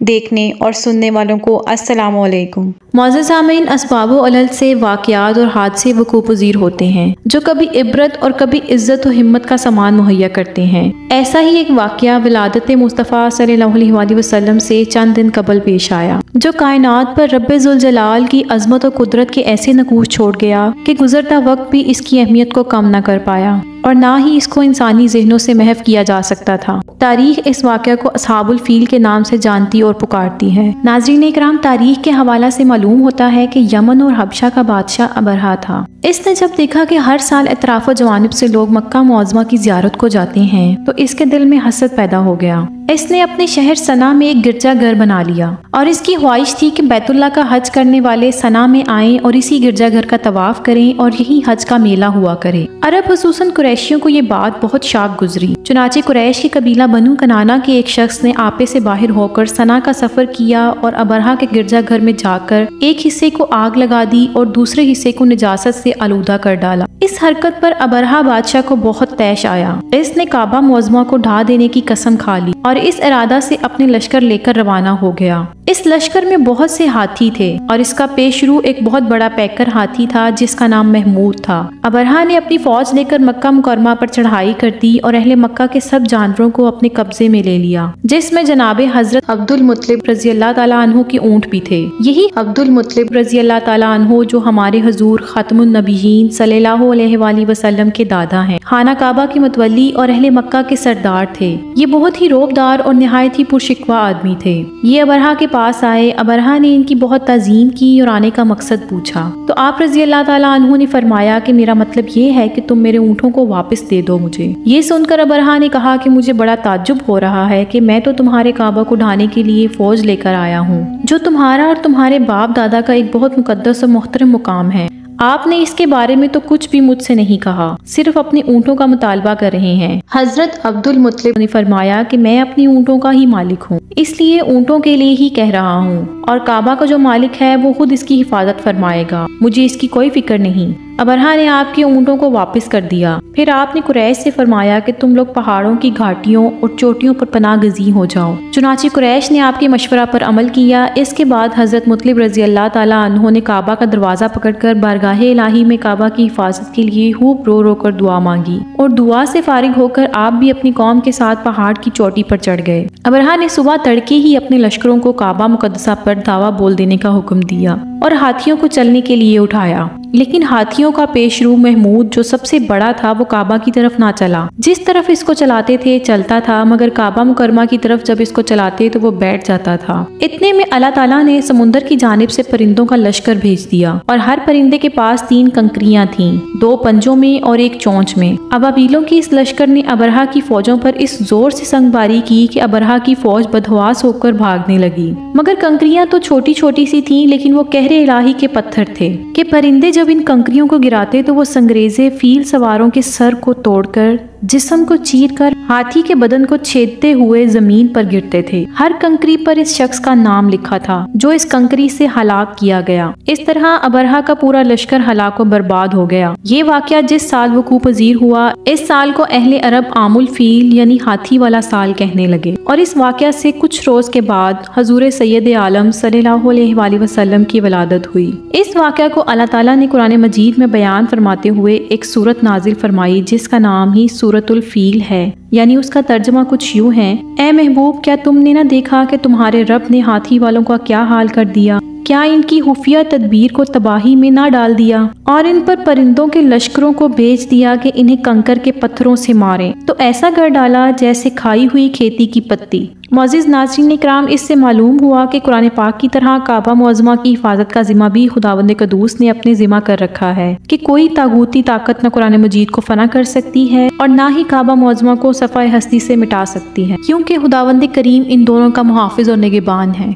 देखने और सुनने वालों को अस्सलामु अलैकुम। मौजूद सामीन, असबाब व अलल से वाक़यात और हादसे वक़ूअ पज़ीर होते हैं जो कभी इबरत और कभी इज़्ज़त और हिम्मत का सामान मुहैया करते हैं। ऐसा ही एक वाक़या विलादत मुस्तफ़ा सल्लल्लाहु अलैहि वसल्लम से चंद दिन कबल पेश आया, जो कायनात पर रब्बे ज़ुल जलाल की अज़मत और कुदरत के ऐसे नकूश छोड़ गया कि गुज़रता वक्त भी इसकी अहमियत को कम न कर पाया और ना ही इसको इंसानी ज़हनों से महफ किया जा सकता था। तारीख इस वाक़या को असहाबुल फील के नाम से जानती और पुकारती है। नाज़रीन इकराम, तारीख के हवाला से मालूम होता है कि यमन और हबशा का बादशाह अबरहा था। इसने जब देखा कि हर साल अतराफ़ जवानिब से लोग मक्का मुअज़्ज़मा की ज़ियारत को जाते हैं तो इसके दिल में हसद पैदा हो गया। इसने अपने शहर सना में एक गिरजाघर बना लिया और इसकी ख्वाहिश थी कि बैतुल्लाह का हज करने वाले सना में आएं और इसी गिरजाघर का तवाफ करें और यही हज का मेला हुआ करे। अरब खुसूसन कुरैशियों को ये बात बहुत शाक गुजरी। चुनाचे कुरैश के कबीला बनु कनाना के एक शख्स ने आपे से बाहर होकर सना का सफर किया और अबरहा के गिरजाघर में जाकर एक हिस्से को आग लगा दी और दूसरे हिस्से को निजासत से आलूदा कर डाला। इस हरकत पर अबरहा बादशाह को बहुत तैश आया। इसने काबा मुअज़्ज़मा को ढा देने की कसम खा ली और इस इरादा से अपने लश्कर लेकर रवाना हो गया। इस लश्कर में बहुत से हाथी थे और इसका पेशरू एक बहुत बड़ा पैकर हाथी था जिसका नाम महमूद था। अबरहा ने अपनी फौज लेकर मक्का मुकरमा पर चढ़ाई कर दी और अहले मक्का के सब जानवरों को अपने कब्जे में ले लिया, जिसमें जनाबे हजरत अब्दुल मुत्तलिब रज़ी अल्लाह ताला अन्हु के ऊँट भी थे। यही अब्दुल मुत्तलिब रज़ी अल्लाह ताला अन्हु जो हमारे हुजूर खत्मुन नबीयीन सल्लल्लाहु अलैहि वसल्लम के दादा हैं, खाना काबा के मुतवल्ली और अहले मक्का के सरदार थे। ये बहुत ही रोबदार और निहायत ही पुरशिकवा आदमी थे। ये अबरहा के पास आए। अबरहा ने इनकी बहुत ताज़ीम की और आने का मकसद पूछा तो आप रज़ी अल्लाह ताला अन्हु ने फरमाया कि मेरा मतलब ये है कि तुम मेरे ऊँटों को वापस दे दो मुझे। ये सुनकर अबरहा ने कहा कि मुझे बड़ा ताज्जुब हो रहा है कि मैं तो तुम्हारे काबा को ढाने के लिए फौज लेकर आया हूँ, जो तुम्हारा और तुम्हारे बाप दादा का एक बहुत मुकद्दस और मोहतरम मुकाम है। आपने इसके बारे में तो कुछ भी मुझसे नहीं कहा, सिर्फ अपने ऊँटों का मुतालबा कर रहे हैं। हजरत अब्दुल मुत्तलिब ने फरमाया कि मैं अपनी ऊँटों का ही मालिक हूँ, इसलिए ऊँटों के लिए ही कह रहा हूँ और काबा का जो मालिक है वो खुद इसकी हिफाजत फरमाएगा, मुझे इसकी कोई फिक्र नहीं। अबरहा ने आपके ऊँटों को वापस कर दिया। फिर आपने कुरैश से फरमाया कि तुम लोग पहाड़ों की घाटियों और चोटियों पर पनाह गज़ी हो जाओ। चुनाचे कुरैश ने आपके मशवरा पर अमल किया। इसके बाद हजरत मुत्तलिब रज़ी अल्लाह ताला अन्हु ने काबा का दरवाज़ा पकड़कर बारगाहे इलाही में काबा की हिफाजत के लिए खूब रो रो कर दुआ मांगी और दुआ से फारिग होकर आप भी अपनी कौम के साथ पहाड़ की चोटी पर चढ़ गए। अबरहा ने सुबह तड़के ही अपने लश्करों को काबा मुकद्दसा पर दावा बोल देने का हुक्म दिया और हाथियों को चलने के लिए उठाया, लेकिन हाथियों का पेशरू महमूद जो सबसे बड़ा था वो काबा की तरफ ना चला। जिस तरफ इसको चलाते थे चलता था, मगर काबा मुकरमा की तरफ जब इसको चलाते तो वो बैठ जाता था। इतने में अल्लाह ताला ने समुंदर की जानिब से परिंदों का लश्कर भेज दिया और हर परिंदे के पास 3 कंकरियां थीं, 2 पंजों में और 1 चोंच में। अबाबीलों की इस लश्कर ने अबरहा की फौजों पर इस जोर से संगबारी की कि अबरहा की फौज बदहवास होकर भागने लगी। मगर कंकरियां तो छोटी छोटी सी थीं, लेकिन वो कहरे इलाही के पत्थर थे कि परिंदे जब इन कंकरियों को गिराते तो वो संगरेजे फील सवारों के सर को तोड़कर जिस्म को चीरकर हाथी के बदन को छेदते हुए जमीन पर गिरते थे। हर कंकरी पर इस शख्स का नाम लिखा था जो इस कंकरी से हलाक किया गया। इस तरह अबरहा का पूरा लश्कर हलाक व बर्बाद हो गया। ये वाकया जिस साल वक़ूअ पज़ीर हुआ, इस साल को अहले अरब आमुल फील यानी हाथी वाला साल कहने लगे और इस वाकया से कुछ रोज के बाद हजूर सैयद आलम सल्लल्लाहु अलैहि वसल्लम की विलादत हुई। इस वाकया को अल्लाह ताला ने कुरान मजीद में बयान फरमाते हुए एक सूरत नाजिल फरमाई जिसका नाम ही सूरतुल फील है, यानी उसका तर्जमा कुछ यूँ है, ए महबूब, क्या तुमने न देखा कि तुम्हारे रब ने हाथी वालों का क्या हाल कर दिया? क्या इनकी खुफिया तदबीर को तबाही में ना डाल दिया और इन पर परिंदों के लश्करों को भेज दिया कि इन्हें कंकर के पत्थरों से मारें, तो ऐसा कर डाला जैसे खाई हुई खेती की पत्ती। मोअज़्ज़िज़ नाज़रीन इकराम, इससे मालूम हुआ कि कुरान पाक की तरह काबा मुअज़्ज़मा की हिफाजत का जिम्मा भी खुदावंद क़ुद्दूस ने अपने जिम्मा कर रखा है कि कोई तागूती ताकत न कुरान मजीद को फना कर सकती है और ना ही काबा मुअज़्ज़मा को सफ़ाए हस्ती से मिटा सकती है, क्योंकि खुदावंद करीम इन दोनों का मुहाफ़िज़ और निगहबान है।